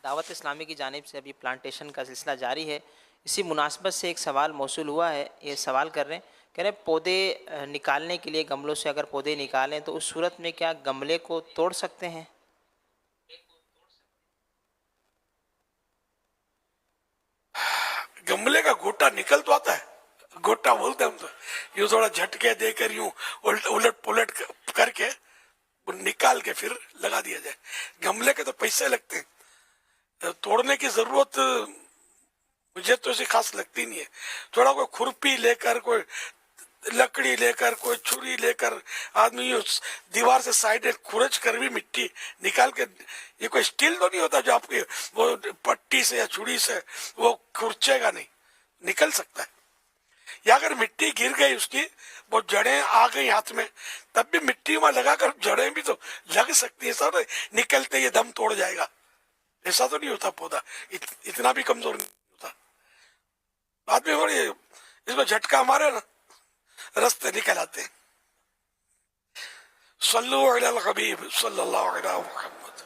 دعوت اسلامی کی جانب سے ابھی پلانٹیشن کا سلسلہ جاری ہے. اسی مناسبت سے ایک سوال موصول ہوا ہے. یہ سوال کر رہے ہیں، کہہ رہے ہیں پودے نکالنے کے لیے گملوں سے اگر پودے نکالیں تو اس صورت میں کیا گملے کو توڑ سکتے ہیں؟ گملے کا گوٹا نکل تو آتا ہے، گوٹا بولتے ہیں ہم تو، یوں تھوڑا جھٹکے دے کر یوں الٹ پلٹ کر کے نکال کے پھر لگا دیا جائے. گملے کے تو پیسے لگتے ہیں، توڑنے کی ضرورت مجھے تو ایسی خاص لگتی نہیں ہے. تھوڑا کوئی کھرپی لے کر، کوئی لکڑی لے کر، کوئی چھری لے کر آدمی یوں دیوار سے سائڈ کھرچ کر بھی مٹی نکال کے، یہ کوئی اسٹیل تو نہیں ہوتا جو آپ کی وہ پٹی سے یا چھری سے وہ کھرچے گا نہیں، نکل سکتا ہے. یا اگر مٹی گر گئی اس کی، وہ جڑیں آ گئی ہاتھ میں، تب بھی مٹی میں لگا کر جڑیں بھی تو لگ سکتی ہے. سر نکلتے یہ دم توڑ جائے گا، ایسا تو نہیں ہوتا. پودا اتنا بھی کمزور نہیں ہوتا. بعد میں بڑی اس میں جھٹکا مارے نا رستے نکل آتے ہیں. صلو علی الحبیب صلی اللہ علیہ محمد.